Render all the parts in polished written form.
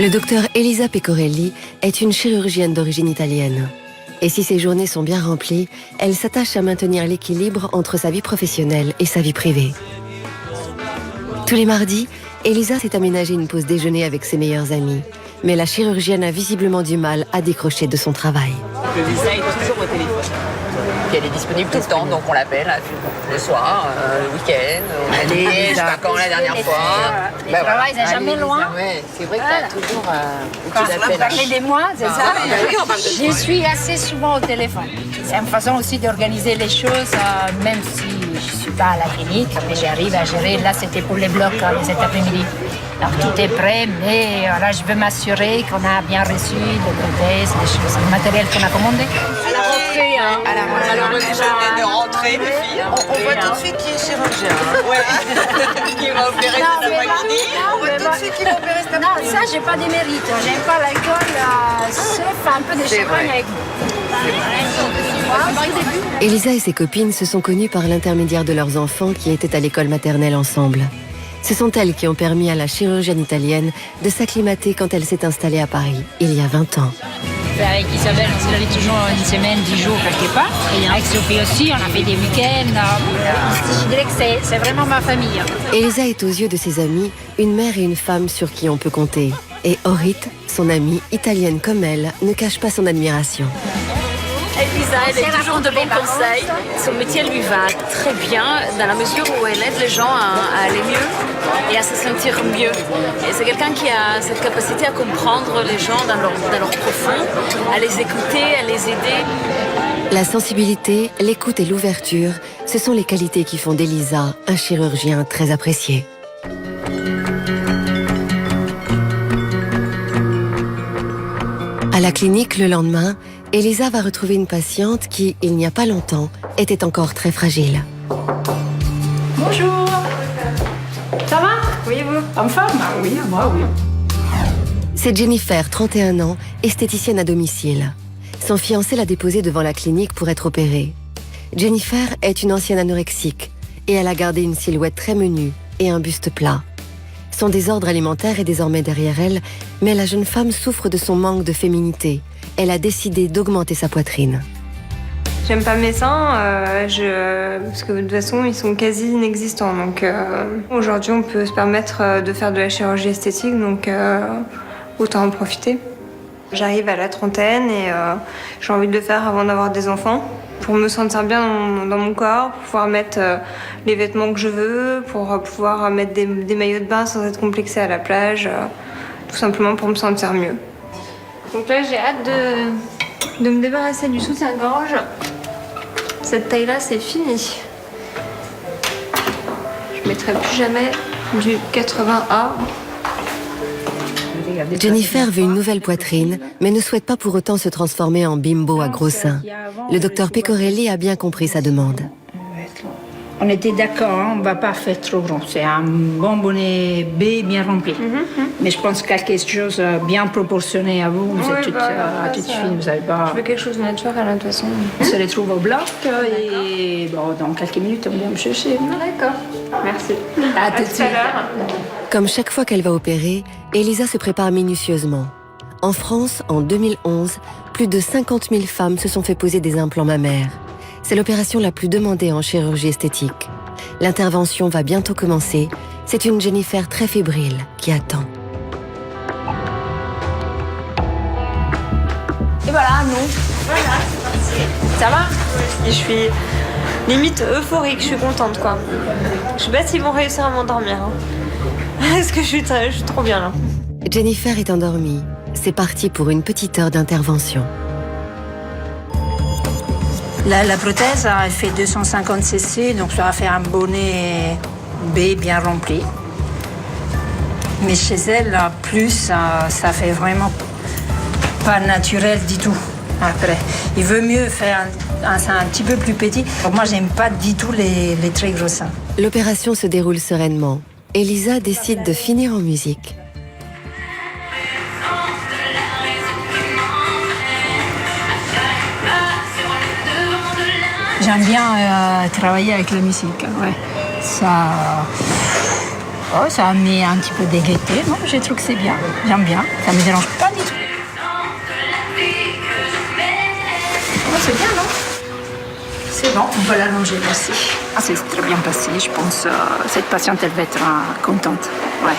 Le docteur Elisa Pecorelli est une chirurgienne d'origine italienne. Et si ses journées sont bien remplies, elle s'attache à maintenir l'équilibre entre sa vie professionnelle et sa vie privée. Tous les mardis, Elisa s'est aménagé une pause déjeuner avec ses meilleurs amis. Mais la chirurgienne a visiblement du mal à décrocher de son travail. Elisa est toujours au téléphone. Puis elle est disponible tout le temps, donc on l'appelle le soir, le week-end, je sais pas quand la dernière fois. Le travail, c'est jamais loin. Ouais, c'est vrai que tu as toujours Quand vous parlez de moi, c'est ça. Oui, on parle de toi. Je suis assez souvent au téléphone. C'est une façon aussi d'organiser les choses, même si je ne suis pas à la clinique, mais j'arrive à gérer. Là, c'était pour les blocs cet après-midi. Alors tout est prêt, mais là, je veux m'assurer qu'on a bien reçu les prothèses, les choses, le matériel qu'on a commandé. À la rentrée, hein. Alors, le déjeuner de rentrée, les filles. On voit tout de suite qui est chirurgien. Ouais. Qui va opérer cet après-midi. On voit tout de suite qui va opérer cet après-midi. Non, ça, j'ai pas de mérite. J'aime pas l'alcool, sauf un peu de champagne avec vous. Elisa et ses copines se sont connues par l'intermédiaire de leurs enfants qui étaient à l'école maternelle ensemble. Ce sont elles qui ont permis à la chirurgienne italienne de s'acclimater quand elle s'est installée à Paris, il y a 20 ans. Avec Isabelle, on s'est allé toujours une semaine, 10 jours, quelque part. Et avec Sophie aussi, on a fait des week-ends. Je dirais que c'est vraiment ma famille. Elisa est aux yeux de ses amis une mère et une femme sur qui on peut compter. Et Orit, son amie, italienne comme elle, ne cache pas son admiration. Elisa, elle est toujours de bons conseils. Son métier lui va très bien dans la mesure où elle aide les gens à aller mieux et à se sentir mieux. Et c'est quelqu'un qui a cette capacité à comprendre les gens dans leur profond, à les écouter, à les aider. La sensibilité, l'écoute et l'ouverture, ce sont les qualités qui font d'Elisa un chirurgien très apprécié. À la clinique le lendemain, Elisa va retrouver une patiente qui, il n'y a pas longtemps, était encore très fragile. Bonjour. Ça va? Oui, vous? En forme? Oui, moi, oui. C'est Jennifer, 31 ans, esthéticienne à domicile. Son fiancé l'a déposée devant la clinique pour être opérée. Jennifer est une ancienne anorexique et elle a gardé une silhouette très menue et un buste plat. Son désordre alimentaire est désormais derrière elle, mais la jeune femme souffre de son manque de féminité. Elle a décidé d'augmenter sa poitrine. J'aime pas mes seins, parce que de toute façon ils sont quasi inexistants. Donc aujourd'hui on peut se permettre de faire de la chirurgie esthétique, donc autant en profiter. J'arrive à la trentaine et j'ai envie de le faire avant d'avoir des enfants, pour me sentir bien dans mon corps, pour pouvoir mettre les vêtements que je veux, pour pouvoir mettre des maillots de bain sans être complexée à la plage, tout simplement pour me sentir mieux. Donc là, j'ai hâte de me débarrasser du soutien-gorge. Cette taille-là, c'est fini. Je mettrai plus jamais du 80A. Jennifer veut une nouvelle poitrine, mais ne souhaite pas pour autant se transformer en bimbo à gros seins. Le docteur Pecorelli a bien compris sa demande. On était d'accord, on ne va pas faire trop grand. C'est un bon bonnet B bien rempli. Mais je pense quelque chose bien proportionné à vous. Vous êtes toute fine, vous n'avez pas... Je veux quelque chose de naturel, de toute façon. On se retrouve au bloc et bon, dans quelques minutes, on vient me chercher. D'accord, merci. À tout de suite. Comme chaque fois qu'elle va opérer, Elisa se prépare minutieusement. En France, en 2011, plus de 50 000 femmes se sont fait poser des implants mammaires. C'est l'opération la plus demandée en chirurgie esthétique. L'intervention va bientôt commencer. C'est une Jennifer très fébrile qui attend. Et voilà, nous. Voilà, c'est parti. Ça va? Et je suis limite euphorique, je suis contente, quoi. Je sais pas s'ils vont réussir à m'endormir. Parce que je suis trop bien, là. Jennifer est endormie. C'est parti pour une petite heure d'intervention. La prothèse, elle fait 250 cc, donc ça va faire un bonnet B bien rempli. Mais chez elle, plus, ça fait vraiment pas naturel du tout. Après, il veut mieux faire un sein un petit peu plus petit. Donc moi, j'aime pas du tout les très gros seins. L'opération se déroule sereinement. Elisa décide de finir en musique. J'aime bien travailler avec la musique. Ouais. Ça, Oh, ça a mis un petit peu d'égalité. Non, je trouve que c'est bien. J'aime bien. Ça me dérange pas du tout. Oh, c'est bien, non? C'est bon, on peut l'allonger aussi. Ah, c'est très bien passé, je pense. Cette patiente, elle va être contente. Ouais.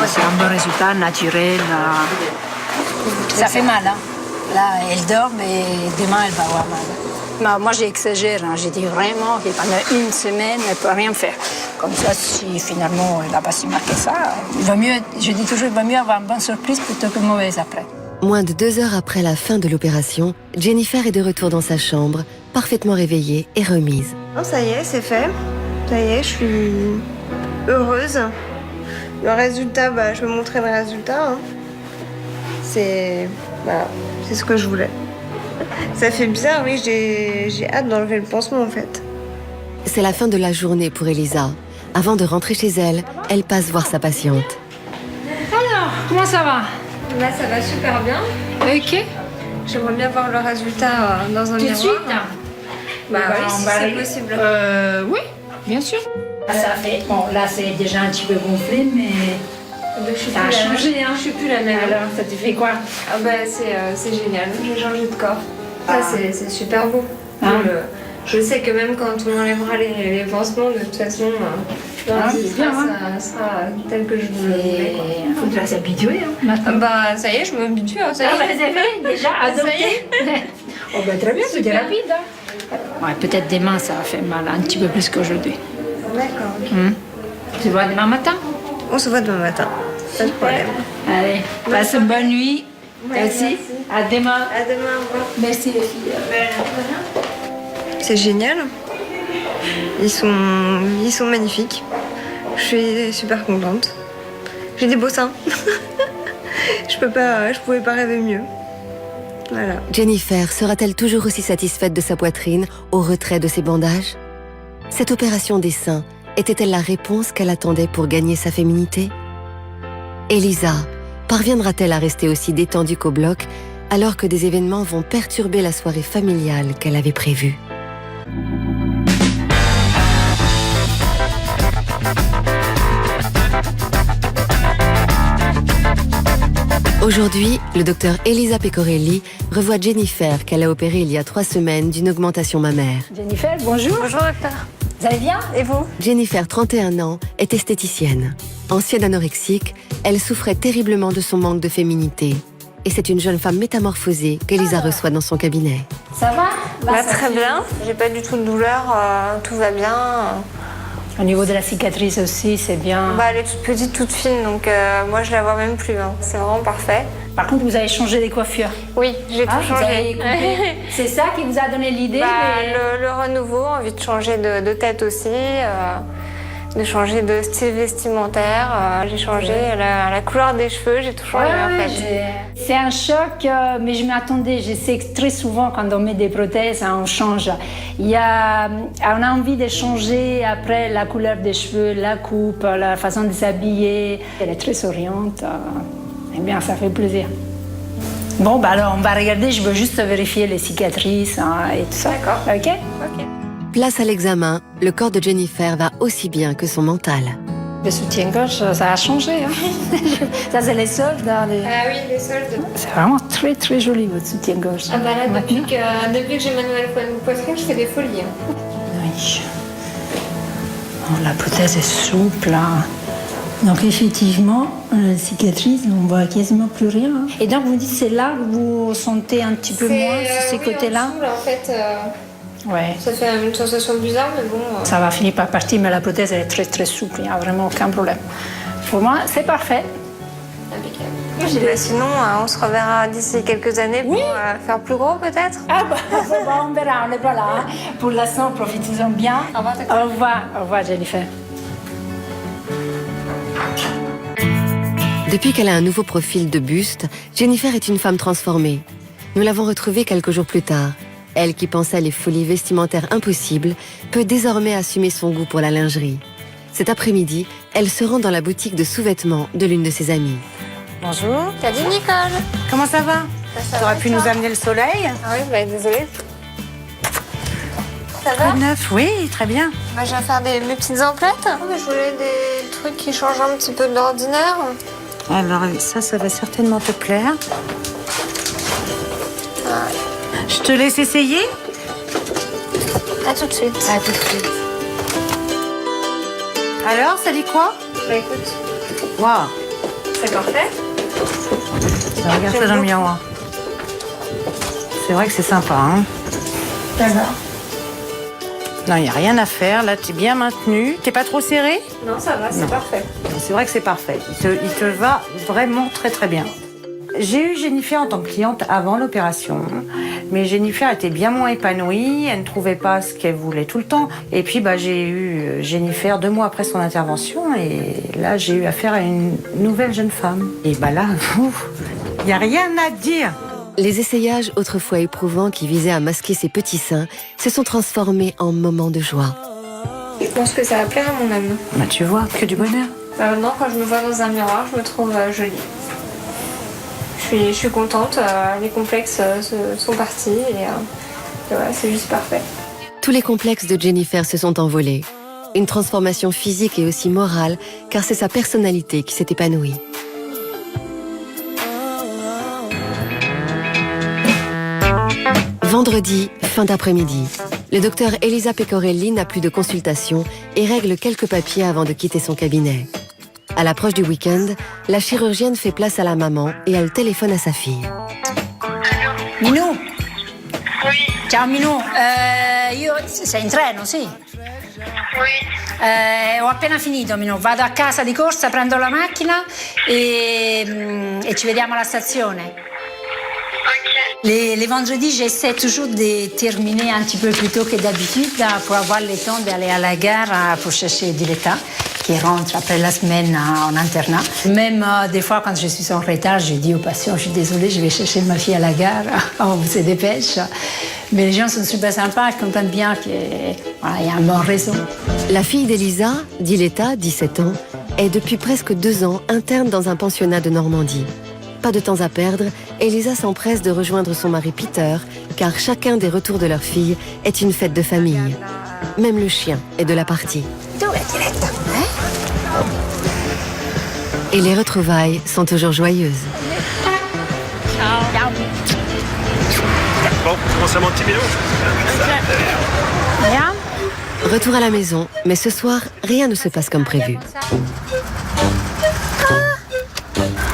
C'est un bon résultat, naturel. Ça fait mal, hein? Là, elle dort, mais demain, elle va avoir mal. Moi, j'exagère. Hein. J'ai dit vraiment que pendant une semaine, elle ne peut rien faire. Comme ça, si finalement, elle n'a pas si mal que ça, il vaut mieux, je dis toujours, il vaut mieux avoir une bonne surprise plutôt qu'une mauvaise après. Moins de 2 heures après la fin de l'opération, Jennifer est de retour dans sa chambre, parfaitement réveillée et remise. Oh, ça y est, c'est fait. Ça y est, je suis heureuse. Le résultat, je vais montrer le résultat. Hein. C'est ce que je voulais. Ça fait bizarre, oui, j'ai hâte d'enlever le pansement en fait. C'est la fin de la journée pour Elisa. Avant de rentrer chez elle, elle passe voir sa patiente. Alors, comment ça va? Là, ça va super bien. Ok. J'aimerais bien voir le résultat dans un Tout de miroir. suite? Oui, si c'est possible. Oui, bien sûr. Ça fait, bon, là, c'est déjà un petit peu gonflé, mais ça a changé, hein. Je suis plus la même. Alors, ça te fait quoi? C'est génial, j'ai changé de corps. Ça, c'est super beau. Ah. Je sais que même quand on enlèvera les pansements, de toute façon, ça sera tel que je voulais. Il faudra s'habituer, hein, maintenant. Ça y est, je m'habitue. Hein, ça y est. vous avez déjà adopté? Oh, très bien, c'était rapide. Hein. Ouais, peut-être demain, ça va faire mal un petit peu plus qu'aujourd'hui. D'accord. Tu vois demain matin? On se voit demain matin. Pas de problème. Allez, passe une bonne nuit. Merci. À demain. À demain, au revoir. Merci les filles. C'est génial. Ils sont magnifiques. Je suis super contente. J'ai des beaux seins. Je pouvais pas rêver mieux. Voilà. Jennifer sera-t-elle toujours aussi satisfaite de sa poitrine au retrait de ses bandages? Cette opération des seins était-elle la réponse qu'elle attendait pour gagner sa féminité? Elisa parviendra-t-elle à rester aussi détendue qu'au bloc alors que des événements vont perturber la soirée familiale qu'elle avait prévue? Aujourd'hui, le docteur Elisa Pecorelli revoit Jennifer qu'elle a opérée il y a 3 semaines d'une augmentation mammaire. Jennifer, bonjour. Bonjour docteur. Vous allez bien? Et vous? Jennifer, 31 ans, est esthéticienne. Ancienne anorexique, elle souffrait terriblement de son manque de féminité. Et c'est une jeune femme métamorphosée qu'Elisa reçoit dans son cabinet. Ça va? Très bien. J'ai pas du tout de douleur. Tout va bien. Au niveau de la cicatrice aussi, c'est bien. Elle est toute petite, toute fine, donc moi je la vois même plus. Hein. C'est vraiment parfait. Par contre, vous avez changé les coiffures. Oui, j'ai tout Vous avez changé. coupé. C'est ça qui vous a donné l'idée Le renouveau, envie de changer de tête aussi, de changer de style vestimentaire. J'ai changé la couleur des cheveux, j'ai tout changé en fait. C'est un choc, mais je m'attendais. Je sais que très souvent, quand on met des prothèses, on change. On a envie de changer après la couleur des cheveux, la coupe, la façon de s'habiller. Elle est très souriante. Eh bien, ça fait plaisir. Bon, alors, on va regarder. Je veux juste vérifier les cicatrices et tout ça. D'accord. OK? Ok. Place à l'examen, le corps de Jennifer va aussi bien que son mental. Le soutien-gorge, ça a changé. Hein? Ça, c'est les soldes. Ah oui, les soldes. C'est vraiment très, très joli, votre soutien-gorge. Depuis que j'ai ma nouvelle poitrine, je fais des folies. Hein. Oui. Oh, la prothèse est souple. Hein. Donc effectivement, la cicatrice, on voit quasiment plus rien. Hein. Et donc vous dites c'est là que vous sentez un petit peu moins ces côtés-là. En fait, Ouais. ça fait une sensation bizarre, mais bon. Ça va finir par partir, mais la prothèse elle est très très souple, il n'y a vraiment aucun problème. Pour moi, c'est parfait. Impeccable. Sinon, on se reverra d'ici quelques années pour faire plus gros peut-être. Ah bah, on verra, on n'est pas là. Hein. Pour l'instant, profitez-en bien. Au revoir, Au revoir Jennifer. Depuis qu'elle a un nouveau profil de buste, Jennifer est une femme transformée. Nous l'avons retrouvée quelques jours plus tard. Elle qui pensait les folies vestimentaires impossibles peut désormais assumer son goût pour la lingerie. Cet après-midi, elle se rend dans la boutique de sous-vêtements de l'une de ses amies. Bonjour. Salut Nicole. Comment ça va? Tu aurais pu nous amener le soleil? Ah oui, désolée. Ça va? Neuf, oui, très bien. Bah, je vais faire mes petites emplettes. Je voulais des trucs qui changent un petit peu de l'ordinaire. Alors ça va certainement te plaire. Ah, Je te laisse essayer. à tout de suite. À tout de suite. Alors, ça dit quoi? Bah écoute, Waouh. c'est parfait. Regarde ça dans le miroir. C'est vrai que c'est sympa, hein? D'accord. Non, il n'y a rien à faire. Là, tu es bien maintenu. T'es pas trop serré? Non, ça va, c'est parfait. C'est vrai que c'est parfait. Il te va vraiment très très bien. J'ai eu Jennifer en tant que cliente avant l'opération. Mais Jennifer était bien moins épanouie. Elle ne trouvait pas ce qu'elle voulait tout le temps. Et puis, j'ai eu Jennifer 2 mois après son intervention. Et là, j'ai eu affaire à une nouvelle jeune femme. Et là, il n'y a rien à dire. Les essayages autrefois éprouvants qui visaient à masquer ses petits seins se sont transformés en moments de joie. Je pense que ça va plaire à mon âme. Tu vois, que du bonheur. Maintenant, quand je me vois dans un miroir, je me trouve jolie. Je suis contente, les complexes sont partis et voilà, c'est juste parfait. Tous les complexes de Jennifer se sont envolés. Une transformation physique et aussi morale, car c'est sa personnalité qui s'est épanouie. Vendredi, fin d'après-midi. Le docteur Elisa Pecorelli n'a plus de consultation et règle quelques papiers avant de quitter son cabinet. À l'approche du week-end, la chirurgienne fait place à la maman et elle téléphone à sa fille. Minou? Oui. Ciao Minou, sei in treno, sì? Oui. Ho appena finito, Minou. Vado a casa di corsa, prendo la macchina e ci vediamo alla stazione. Ok. Les vendredis, j'essaie toujours de terminer un petit peu plus tôt que d'habitude pour avoir le temps d'aller à la gare pour chercher Diletta, qui rentre après la semaine en internat. Même des fois, quand je suis en retard, je dis aux patients, je suis désolée, je vais chercher ma fille à la gare, on se dépêche. Mais les gens sont super sympas, ils comprennent bien qu'il y a un bon réseau. La fille d'Elisa, Diletta, 17 ans, est depuis presque 2 ans interne dans un pensionnat de Normandie. Pas de temps à perdre, Elisa s'empresse de rejoindre son mari Peter, car chacun des retours de leur fille est une fête de famille. Même le chien est de la partie. Et les retrouvailles sont toujours joyeuses. Bon, commence à mon petit minot. Retour à la maison, mais ce soir, rien ne se passe comme prévu.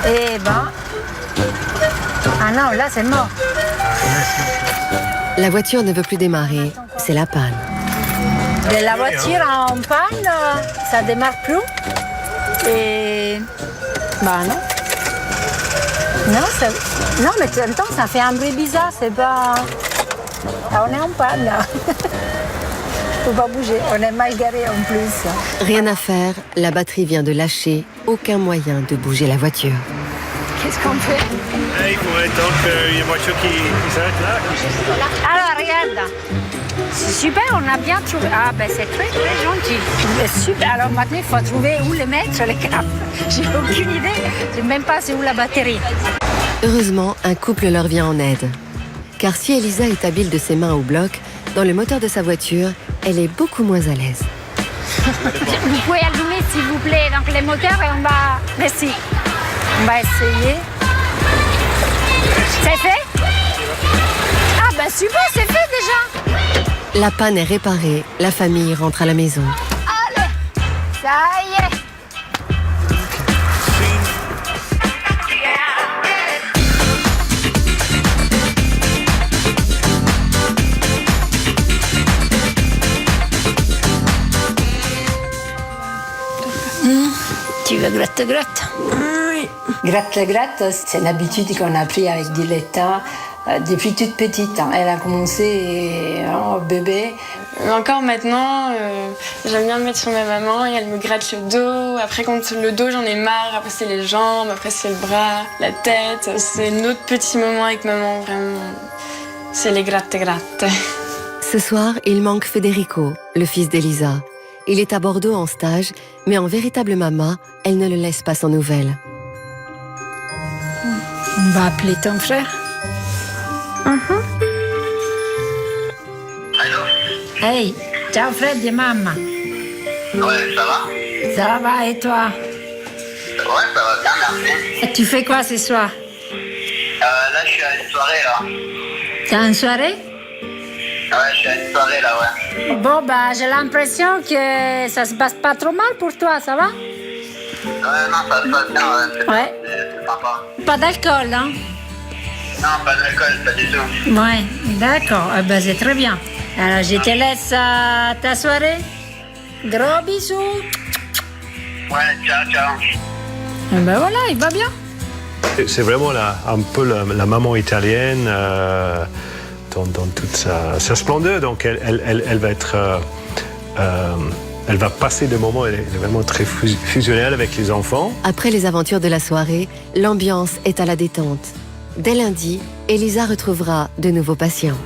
Eh ben... Ah non, là c'est mort. La voiture ne veut plus démarrer, c'est la panne. De la voiture en panne, ça démarre plus. Et... Bah non. Non, mais en même temps, ça fait un bruit bizarre, c'est pas... Ah, on est en panne, là. Faut pas bouger, on est mal garé en plus. Rien à faire, la batterie vient de lâcher, aucun moyen de bouger la voiture. Qu'est-ce qu'on fait? Il faudrait donc qu'il y ait une voiture qui s'arrête là. Alors, regarde. C'est super, on a bien trouvé. Ah, ben c'est très, très gentil. Super, alors maintenant, il faut trouver où les mettre, les câbles. J'ai aucune idée. Je ne sais même pas c'est où la batterie. Heureusement, un couple leur vient en aide. Car si Elisa est habile de ses mains au bloc, dans le moteur de sa voiture, elle est beaucoup moins à l'aise. Vous pouvez allumer, s'il vous plaît, donc les moteurs et on va... Ici. On va essayer. C'est fait? Ah, ben super, c'est fait déjà. La panne est réparée, la famille rentre à la maison. Allez, ça y est. Tu veux gratte-gratte? Oui. Gratte-gratte, c'est une habitude qu'on a pris avec Diletta depuis toute petite. Elle a commencé en bébé. Encore maintenant, j'aime bien me mettre sur ma maman et elle me gratte le dos. Après, quand le dos, j'en ai marre. Après, c'est les jambes, après, c'est le bras, la tête. C'est notre petit moment avec maman, vraiment. C'est les gratte-gratte. Ce soir, il manque Federico, le fils d'Elisa. Il est à Bordeaux en stage, mais en véritable maman, elle ne le laisse pas sans nouvelles. On va appeler ton frère. Allô? Hey, ciao Fred et maman. Ouais, ça va? Ça va et toi? Ouais, ça va bien, merci. Et tu fais quoi ce soir? Là, je suis à une soirée, là. T'as une soirée? Ouais, je suis à une soirée, là, ouais. Bon, bah, j'ai l'impression que ça se passe pas trop mal pour toi, ça va? Non, ça se passe bien, Ouais. C'est sympa. Pas d'alcool, hein? Non, pas d'alcool, pas du tout. Ouais, d'accord. Ben, c'est très bien. Alors, je te laisse à ta soirée. Gros bisous. Ouais, ciao, ciao. Et ben voilà, il va bien. C'est vraiment un peu la maman italienne dans toute sa splendeur. Donc elle va être... elle va passer des moments, elle est vraiment très fusionnelle avec les enfants. Après les aventures de la soirée, l'ambiance est à la détente. Dès lundi, Elisa retrouvera de nouveaux patients.